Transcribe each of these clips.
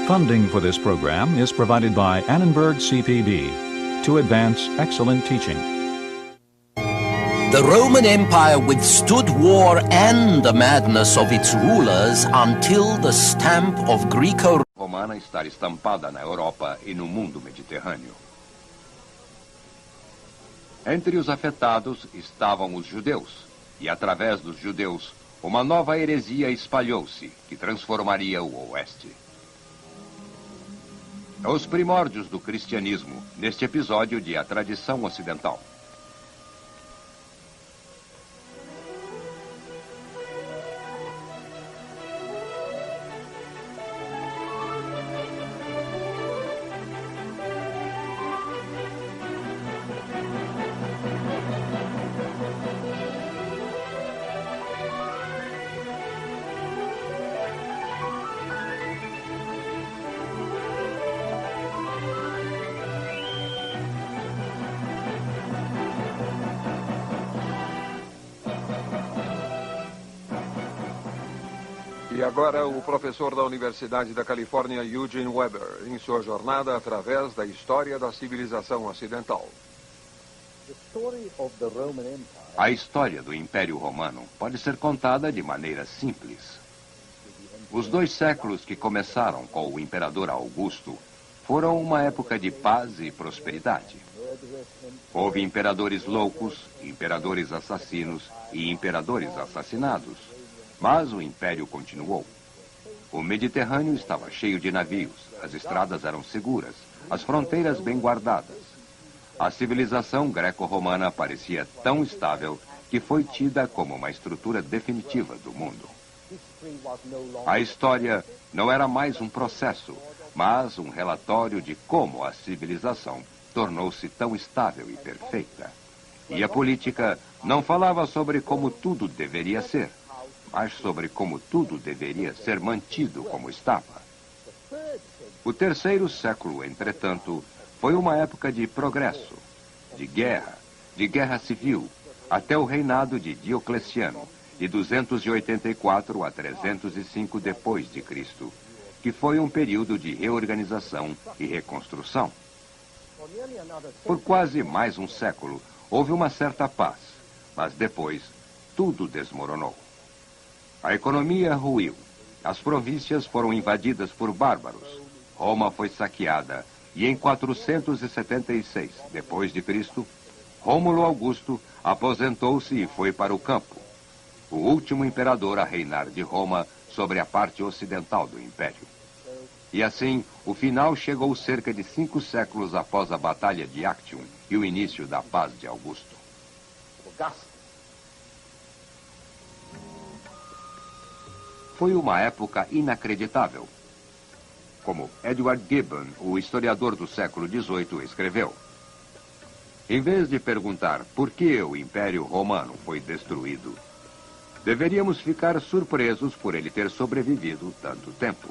Funding for this program is provided by Annenberg CPB to advance excellent teaching. The Roman Empire withstood war and the madness of its rulers until the stamp of Romana estar estampada na Europa e no mundo mediterrâneo. Entre os afetados estavam os judeus, e através dos judeus, uma nova heresia espalhou-se, que transformaria o Oeste. Os primórdios do cristianismo, neste episódio de A Tradição Ocidental. E agora o professor da Universidade da Califórnia, Eugene Weber, em sua jornada através da história da civilização ocidental. A história do Império Romano pode ser contada de maneira simples. Os 2 séculos que começaram com o imperador Augusto foram uma época de paz e prosperidade. Houve imperadores loucos, imperadores assassinos e imperadores assassinados. Mas o império continuou. O Mediterrâneo estava cheio de navios, as estradas eram seguras, as fronteiras bem guardadas. A civilização greco-romana parecia tão estável que foi tida como uma estrutura definitiva do mundo. A história não era mais um processo, mas um relatório de como a civilização tornou-se tão estável e perfeita. E a política não falava sobre como tudo deveria ser, mas sobre como tudo deveria ser mantido como estava. O 3º século, entretanto, foi uma época de progresso, de guerra civil, até o reinado de Diocleciano, de 284 a 305 depois de Cristo, que foi um período de reorganização e reconstrução. Por quase mais um século, houve uma certa paz, mas depois tudo desmoronou. A economia ruiu. As províncias foram invadidas por bárbaros. Roma foi saqueada e em 476 depois de Cristo, Rômulo Augusto aposentou-se e foi para o campo. O último imperador a reinar de Roma sobre a parte ocidental do império. E assim, o final chegou cerca de 5 séculos após a Batalha de Actium e o início da paz de Augusto. Foi uma época inacreditável. Como Edward Gibbon, o historiador do século XVIII, escreveu: em vez de perguntar por que o Império Romano foi destruído, deveríamos ficar surpresos por ele ter sobrevivido tanto tempo.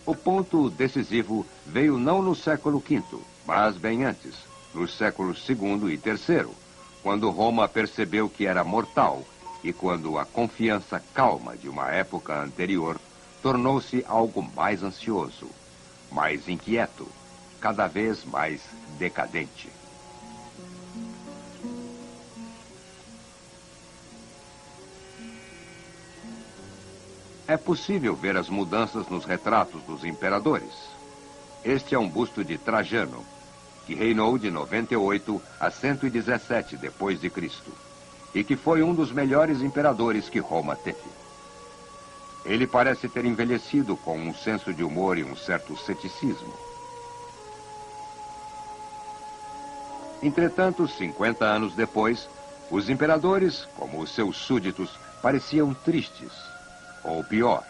O ponto decisivo veio não no século V, mas bem antes, nos séculos II e III, quando Roma percebeu que era mortal e quando a confiança calma de uma época anterior tornou-se algo mais ansioso, mais inquieto, cada vez mais decadente. É possível ver as mudanças nos retratos dos imperadores. Este é um busto de Trajano, que reinou de 98 a 117 depois de Cristo, e que foi um dos melhores imperadores que Roma teve. Ele parece ter envelhecido com um senso de humor e um certo ceticismo. Entretanto, 50 anos depois, os imperadores, como os seus súditos, pareciam tristes, ou pior.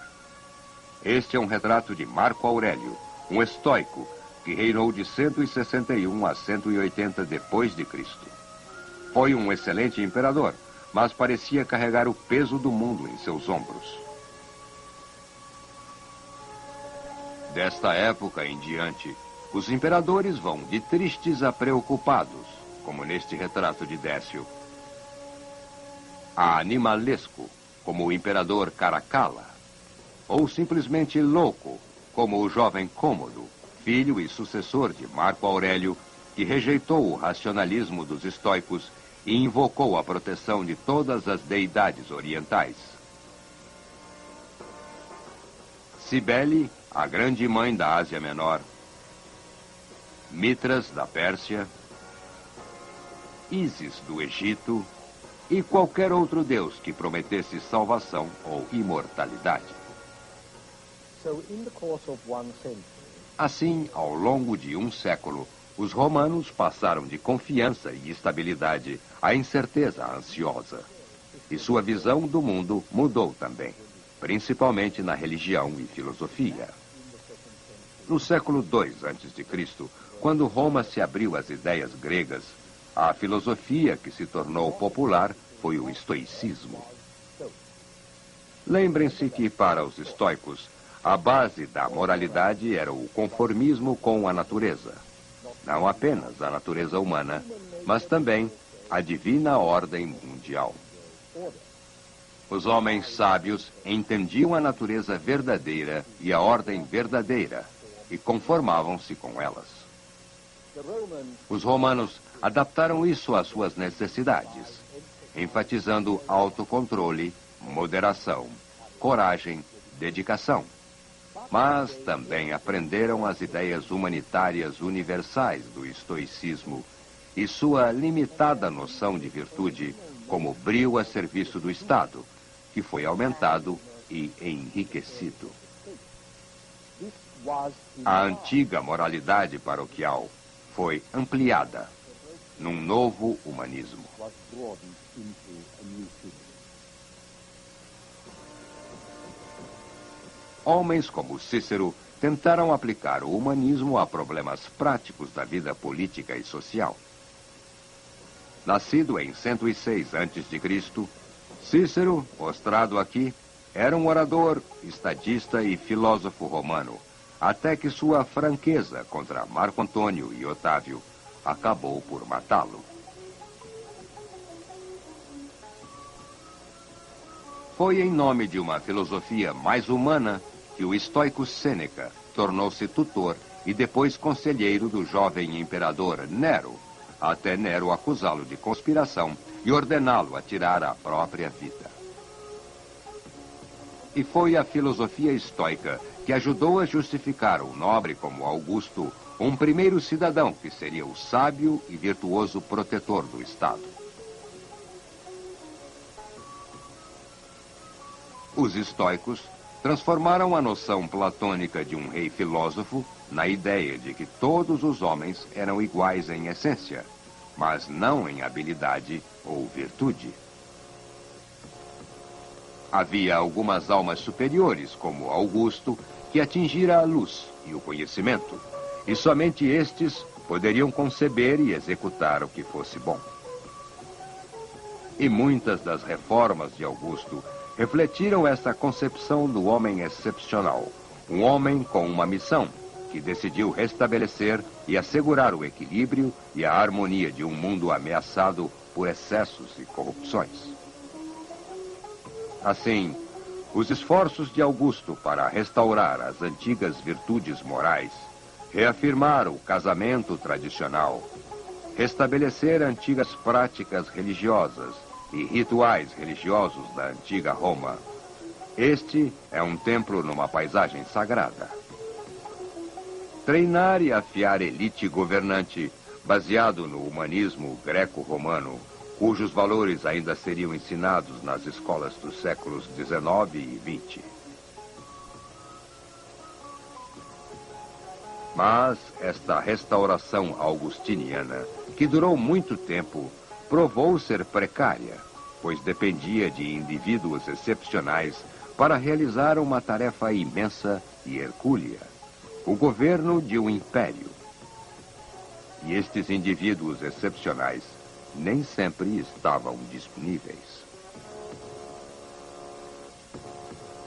Este é um retrato de Marco Aurélio, um estoico, que reinou de 161 a 180 depois de Cristo. Foi um excelente imperador, mas parecia carregar o peso do mundo em seus ombros. Desta época em diante, os imperadores vão de tristes a preocupados, como neste retrato de Décio, a animalesco, como o imperador Caracalla, ou simplesmente louco, como o jovem Cômodo, filho e sucessor de Marco Aurélio, que rejeitou o racionalismo dos estoicos e invocou a proteção de todas as deidades orientais. Cibele, a grande mãe da Ásia Menor, Mitras, da Pérsia, Ísis, do Egito, e qualquer outro deus que prometesse salvação ou imortalidade. Assim, ao longo de um século, os romanos passaram de confiança e estabilidade à incerteza ansiosa. E sua visão do mundo mudou também, principalmente na religião e filosofia. No século II a.C., quando Roma se abriu às ideias gregas, a filosofia que se tornou popular foi o estoicismo. Lembrem-se que, para os estoicos, a base da moralidade era o conformismo com a natureza. Não apenas a natureza humana, mas também a divina ordem mundial. Os homens sábios entendiam a natureza verdadeira e a ordem verdadeira e conformavam-se com elas. Os romanos adaptaram isso às suas necessidades, enfatizando autocontrole, moderação, coragem, dedicação. Mas também aprenderam as ideias humanitárias universais do estoicismo e sua limitada noção de virtude como brio a serviço do Estado, que foi aumentado e enriquecido. A antiga moralidade paroquial foi ampliada num novo humanismo. Homens como Cícero tentaram aplicar o humanismo a problemas práticos da vida política e social. Nascido em 106 a.C., Cícero, mostrado aqui, era um orador, estadista e filósofo romano, até que sua franqueza contra Marco Antônio e Otávio acabou por matá-lo. Foi em nome de uma filosofia mais humana que o estoico Sêneca tornou-se tutor e depois conselheiro do jovem imperador Nero, até Nero acusá-lo de conspiração e ordená-lo a tirar a própria vida. E foi a filosofia estoica que ajudou a justificar o nobre como Augusto, um primeiro cidadão que seria o sábio e virtuoso protetor do Estado. Os estoicos transformaram a noção platônica de um rei filósofo na ideia de que todos os homens eram iguais em essência, mas não em habilidade ou virtude. Havia algumas almas superiores, como Augusto, que atingira a luz e o conhecimento, e somente estes poderiam conceber e executar o que fosse bom. E muitas das reformas de Augusto refletiram essa concepção do homem excepcional, um homem com uma missão, que decidiu restabelecer e assegurar o equilíbrio e a harmonia de um mundo ameaçado por excessos e corrupções. Assim, os esforços de Augusto para restaurar as antigas virtudes morais, reafirmar o casamento tradicional, restabelecer antigas práticas religiosas e rituais religiosos da antiga Roma. Este é um templo numa paisagem sagrada. Treinar e afiar elite governante, baseado no humanismo greco-romano, cujos valores ainda seriam ensinados nas escolas dos séculos XIX e XX. Mas esta restauração augustiniana, que durou muito tempo, provou ser precária, pois dependia de indivíduos excepcionais para realizar uma tarefa imensa e hercúlea, o governo de um império. E estes indivíduos excepcionais nem sempre estavam disponíveis.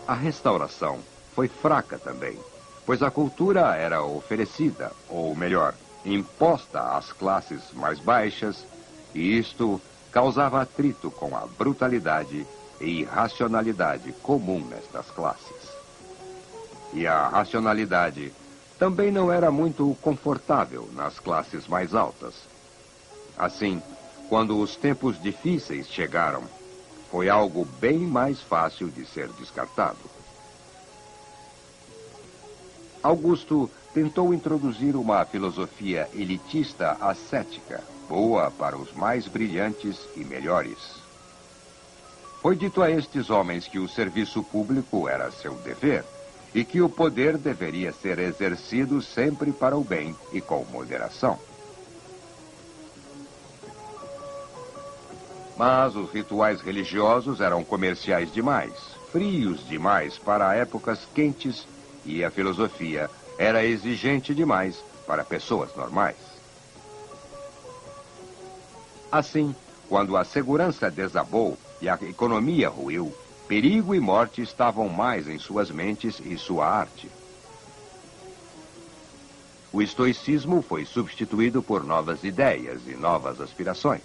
A restauração foi fraca também, pois a cultura era oferecida, ou melhor, imposta às classes mais baixas, e isto causava atrito com a brutalidade e irracionalidade comum nestas classes. E a racionalidade também não era muito confortável nas classes mais altas. Assim, quando os tempos difíceis chegaram, foi algo bem mais fácil de ser descartado. Augusto tentou introduzir uma filosofia elitista ascética, boa para os mais brilhantes e melhores. Foi dito a estes homens que o serviço público era seu dever e que o poder deveria ser exercido sempre para o bem e com moderação. Mas os rituais religiosos eram comerciais demais, frios demais para épocas quentes, e a filosofia era exigente demais para pessoas normais. Assim, quando a segurança desabou e a economia ruiu, perigo e morte estavam mais em suas mentes e sua arte. O estoicismo foi substituído por novas ideias e novas aspirações.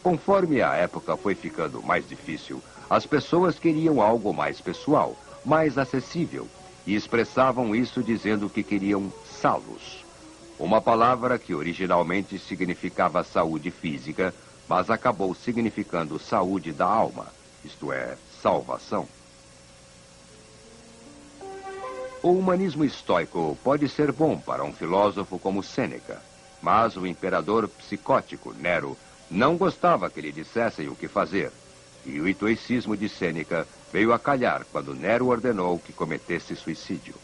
Conforme a época foi ficando mais difícil, as pessoas queriam algo mais pessoal, mais acessível, e expressavam isso dizendo que queriam salus, uma palavra que originalmente significava saúde física, mas acabou significando saúde da alma, isto é, salvação. O humanismo estoico pode ser bom para um filósofo como Sêneca, mas o imperador psicótico Nero não gostava que lhe dissessem o que fazer, e o estoicismo de Sêneca veio a calhar quando Nero ordenou que cometesse suicídio.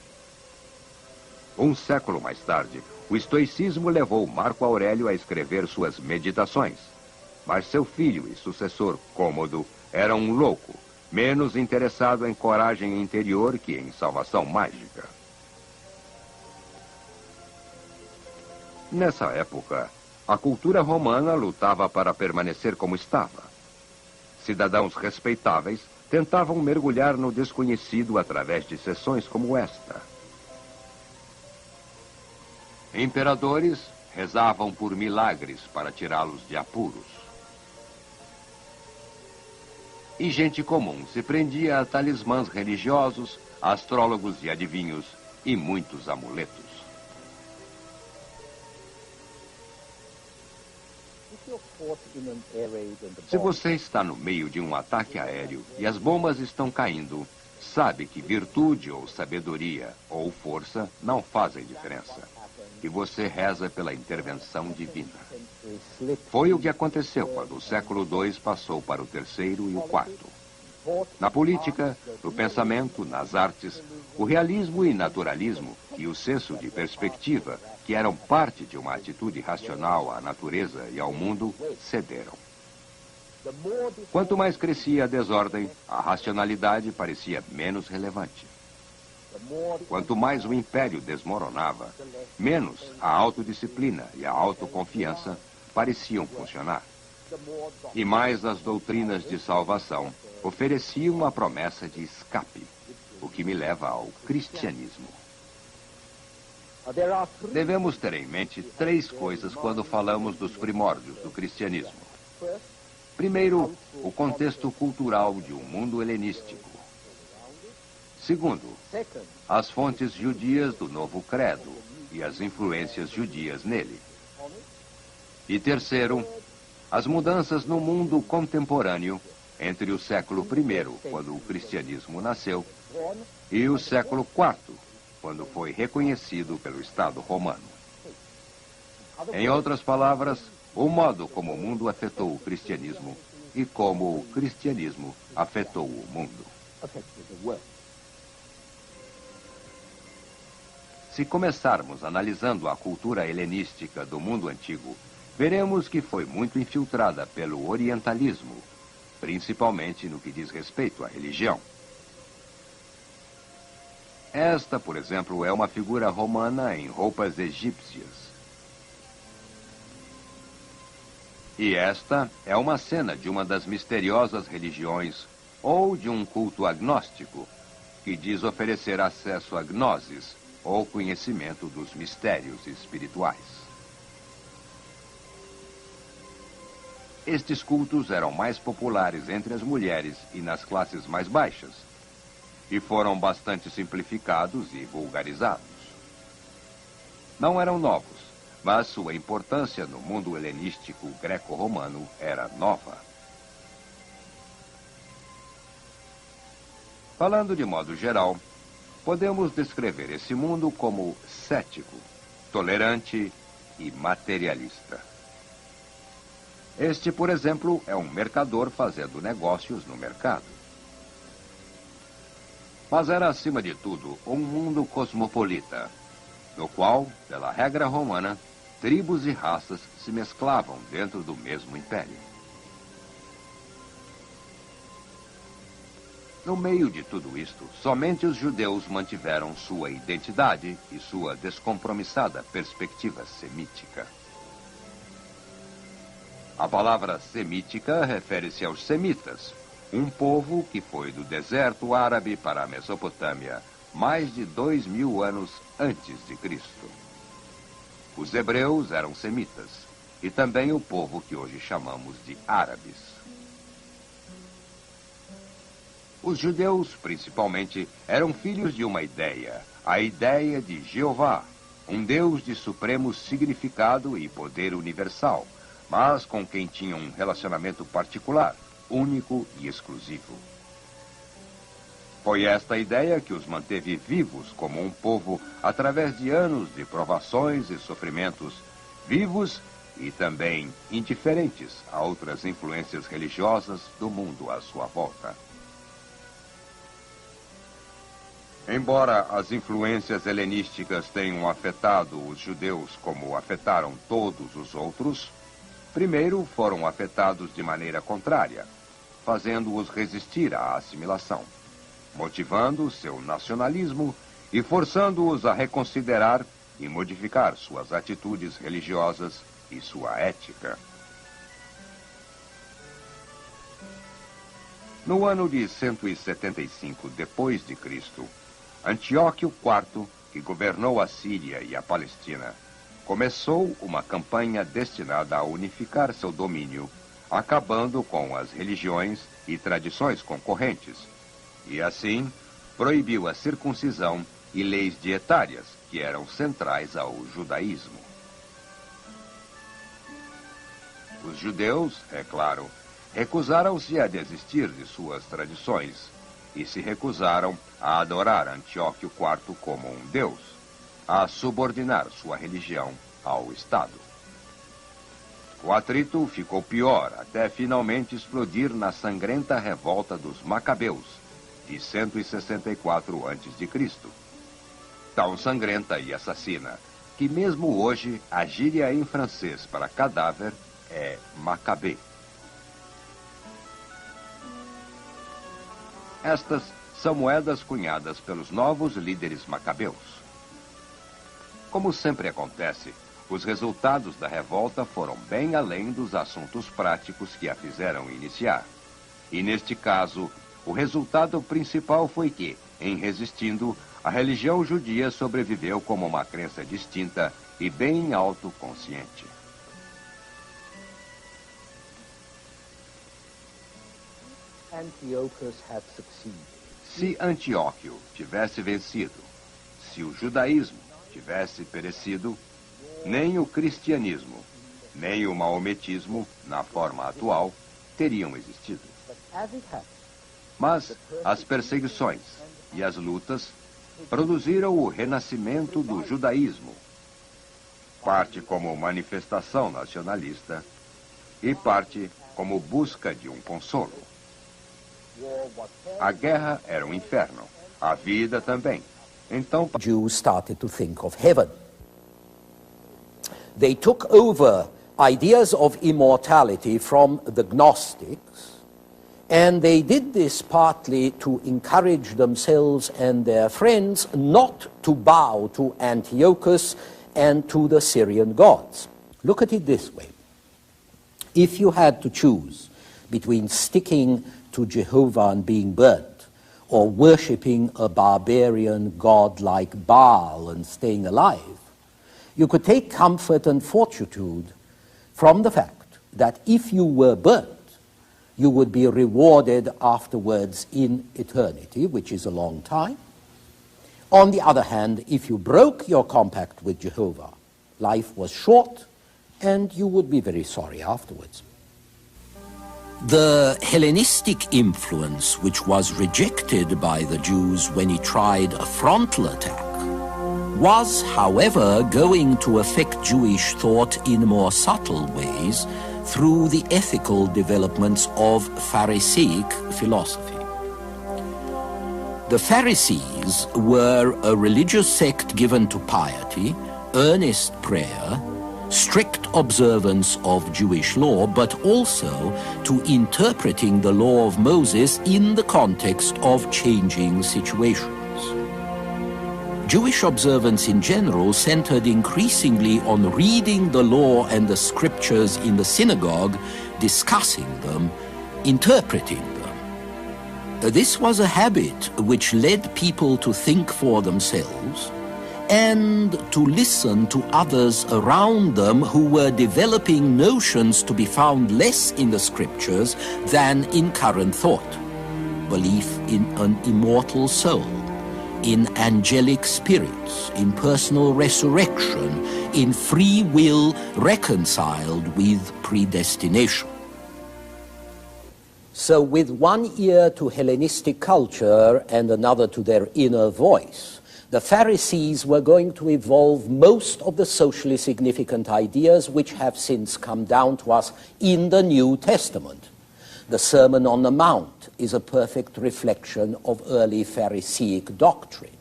Um século mais tarde, o estoicismo levou Marco Aurélio a escrever suas Meditações, mas seu filho e sucessor Cômodo era um louco, menos interessado em coragem interior que em salvação mágica. Nessa época, a cultura romana lutava para permanecer como estava. Cidadãos respeitáveis tentavam mergulhar no desconhecido através de sessões como esta. Imperadores rezavam por milagres para tirá-los de apuros. E gente comum se prendia a talismãs religiosos, astrólogos e adivinhos e muitos amuletos. Se você está no meio de um ataque aéreo e as bombas estão caindo, sabe que virtude ou sabedoria ou força não fazem diferença. E você reza pela intervenção divina. Foi o que aconteceu quando o século II passou para o terceiro e o quarto. Na política, no pensamento, nas artes, o realismo e naturalismo e o senso de perspectiva, que eram parte de uma atitude racional à natureza e ao mundo, cederam. Quanto mais crescia a desordem, a racionalidade parecia menos relevante. Quanto mais o império desmoronava, menos a autodisciplina e a autoconfiança pareciam funcionar. E mais as doutrinas de salvação ofereciam a promessa de escape, o que me leva ao cristianismo. Devemos ter em mente três coisas quando falamos dos primórdios do cristianismo. Primeiro, o contexto cultural de um mundo helenístico. Segundo, as fontes judias do novo credo e as influências judias nele. E terceiro, as mudanças no mundo contemporâneo entre o século I, quando o cristianismo nasceu, e o século IV, quando foi reconhecido pelo Estado romano. Em outras palavras, o modo como o mundo afetou o cristianismo e como o cristianismo afetou o mundo. Se começarmos analisando a cultura helenística do mundo antigo, veremos que foi muito infiltrada pelo orientalismo, principalmente no que diz respeito à religião. Esta, por exemplo, é uma figura romana em roupas egípcias. E esta é uma cena de uma das misteriosas religiões ou de um culto agnóstico, que diz oferecer acesso a gnosis, ou conhecimento dos mistérios espirituais. estes cultos eram mais populares entre as mulheres e nas classes mais baixas, e foram bastante simplificados e vulgarizados. Não eram novos, mas sua importância no mundo helenístico greco-romano era nova. Falando de modo geral, podemos descrever esse mundo como cético, tolerante e materialista. Este, por exemplo, é um mercador fazendo negócios no mercado. Mas era, acima de tudo, um mundo cosmopolita, no qual, pela regra romana, tribos e raças se mesclavam dentro do mesmo império. No meio de tudo isto, somente os judeus mantiveram sua identidade e sua descompromissada perspectiva semítica. A palavra semítica refere-se aos semitas, um povo que foi do deserto árabe para a Mesopotâmia mais de 2000 anos antes de Cristo. Os hebreus eram semitas, e também o povo que hoje chamamos de árabes. Os judeus, principalmente, eram filhos de uma ideia, a ideia de Jeová, um Deus de supremo significado e poder universal, mas com quem tinham um relacionamento particular, único e exclusivo. Foi esta ideia que os manteve vivos como um povo através de anos de provações e sofrimentos, vivos e também indiferentes a outras influências religiosas do mundo à sua volta. Embora as influências helenísticas tenham afetado os judeus como afetaram todos os outros, primeiro foram afetados de maneira contrária, fazendo-os resistir à assimilação, motivando seu nacionalismo e forçando-os a reconsiderar e modificar suas atitudes religiosas e sua ética. No ano de 175 depois de Cristo, Antíoco IV, que governou a Síria e a Palestina, começou uma campanha destinada a unificar seu domínio, acabando com as religiões e tradições concorrentes, e assim proibiu a circuncisão e leis dietárias, que eram centrais ao judaísmo. Os judeus, é claro, recusaram-se a desistir de suas tradições e se recusaram a adorar Antíoco IV como um deus, a subordinar sua religião ao Estado. O atrito ficou pior até finalmente explodir na sangrenta revolta dos Macabeus, de 164 a.C., tão sangrenta e assassina que mesmo hoje a gíria em francês para cadáver é Macabé. Estas são moedas cunhadas pelos novos líderes macabeus. Como sempre acontece, os resultados da revolta foram bem além dos assuntos práticos que a fizeram iniciar. E neste caso, o resultado principal foi que, em resistindo, a religião judia sobreviveu como uma crença distinta e bem autoconsciente. Se Antíoco tivesse vencido, se o judaísmo tivesse perecido, nem o cristianismo, nem o maometismo, na forma atual, teriam existido. Mas as perseguições e as lutas produziram o renascimento do judaísmo, parte como manifestação nacionalista e parte como busca de um consolo. A guerra era um inferno, a vida também. Então, Jews started to think of heaven. They took over ideas of immortality from the Gnostics, and they did this partly to encourage themselves and their friends not to bow to Antiochus and to the Syrian gods. Look at it this way. If you had to choose between sticking to Jehovah and being burnt, or worshipping a barbarian god like Baal and staying alive, you could take comfort and fortitude from the fact that if you were burnt, you would be rewarded afterwards in eternity, which is a long time. On the other hand, if you broke your compact with Jehovah, life was short, and you would be very sorry afterwards. The Hellenistic influence, which was rejected by the Jews when he tried a frontal attack, was, however, going to affect Jewish thought in more subtle ways through the ethical developments of Pharisaic philosophy. The Pharisees were a religious sect given to piety, earnest prayer, strict observance of Jewish law, but also to interpreting the law of Moses in the context of changing situations. Jewish observance in general centered increasingly on reading the law and the scriptures in the synagogue, discussing them, interpreting them. This was a habit which led people to think for themselves and to listen to others around them who were developing notions to be found less in the scriptures than in current thought. Belief in an immortal soul, in angelic spirits, in personal resurrection, in free will reconciled with predestination. So with one ear to Hellenistic culture and another to their inner voice, the Pharisees were going to evolve most of the socially significant ideas which have since come down to us in the New Testament. The Sermon on the Mount is a perfect reflection of early Pharisaic doctrine.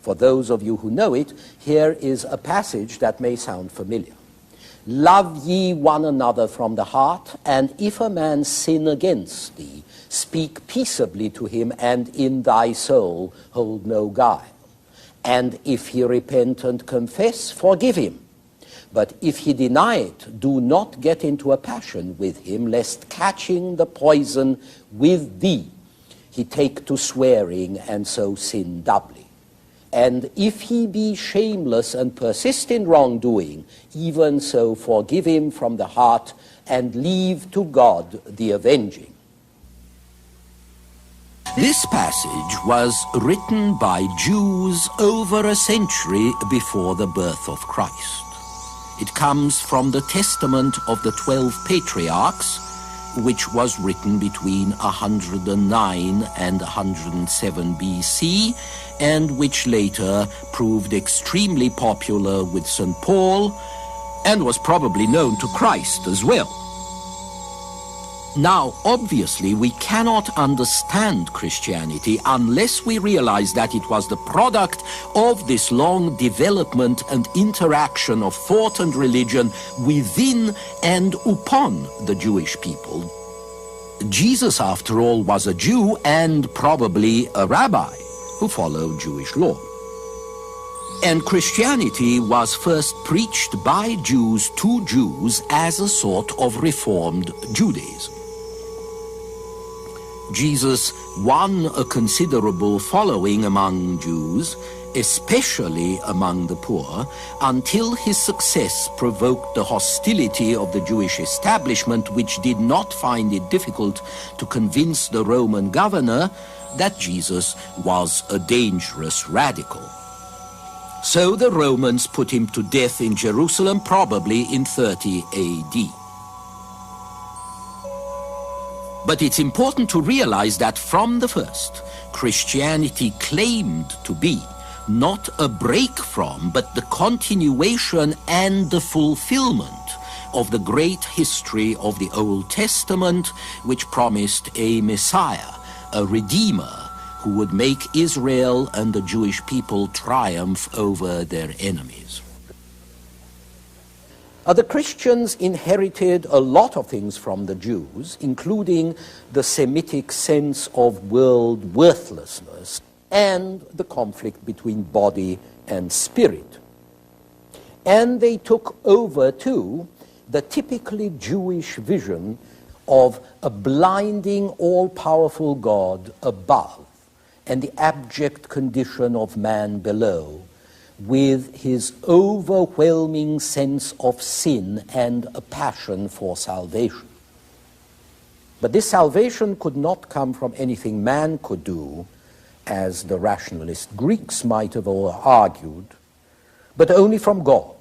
For those of you who know it, here is a passage that may sound familiar. Love ye one another from the heart, and if a man sin against thee, speak peaceably to him, and in thy soul hold no guile. And if he repent and confess, forgive him. But if he deny it, do not get into a passion with him, lest catching the poison with thee, he take to swearing, and so sin doubly. And if he be shameless and persist in wrongdoing, even so forgive him from the heart, and leave to God the avenging. This passage was written by Jews over a century before the birth of Christ. It comes from the Testament of the 12 Patriarchs, which was written between 109 and 107 BC, and which later proved extremely popular with St. Paul, and was probably known to Christ as well. Now, obviously, we cannot understand Christianity unless we realize that it was the product of this long development and interaction of thought and religion within and upon the Jewish people. Jesus, after all, was a Jew and probably a rabbi who followed Jewish law. And Christianity was first preached by Jews to Jews as a sort of reformed Judaism. Jesus won a considerable following among Jews, especially among the poor, until his success provoked the hostility of the Jewish establishment, which did not find it difficult to convince the Roman governor that Jesus was a dangerous radical. So the Romans put him to death in Jerusalem, probably in 30 AD. But it's important to realize that from the first, Christianity claimed to be not a break from, but the continuation and the fulfillment of the great history of the Old Testament, which promised a Messiah, a Redeemer, who would make Israel and the Jewish people triumph over their enemies. The Christians inherited a lot of things from the Jews, including the Semitic sense of world worthlessness and the conflict between body and spirit. And they took over, too, the typically Jewish vision of a blinding, all-powerful God above and the abject condition of man below, with his overwhelming sense of sin and a passion for salvation. But this salvation could not come from anything man could do, as the rationalist Greeks might have argued, but only from God,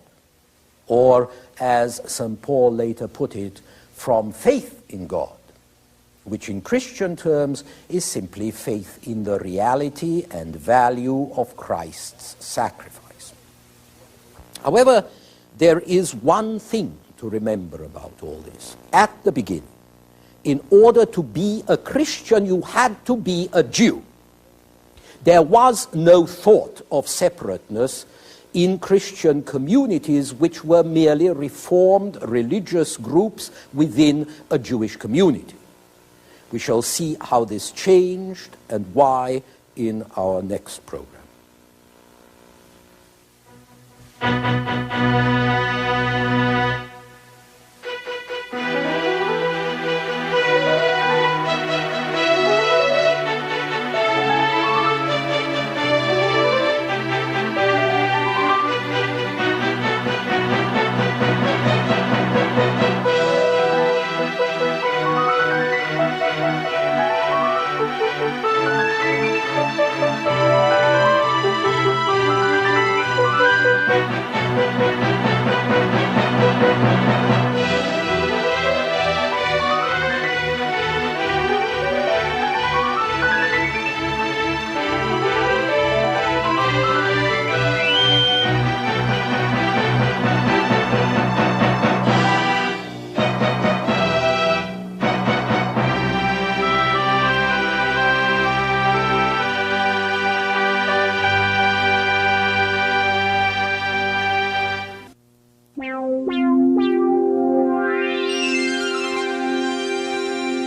or, as St. Paul later put it, from faith in God, which in Christian terms is simply faith in the reality and value of Christ's sacrifice. However, there is one thing to remember about all this. At the beginning, in order to be a Christian, you had to be a Jew. There was no thought of separateness in Christian communities which were merely reformed religious groups within a Jewish community. We shall see how this changed and why in our next program.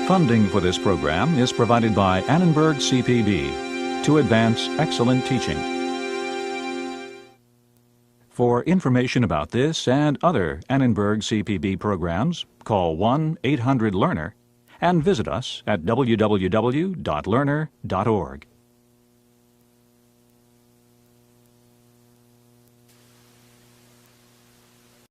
Funding for this program is provided by Annenberg CPB to advance excellent teaching. For information about this and other Annenberg CPB programs, call 1-800-LEARNER and visit us at www.learner.org.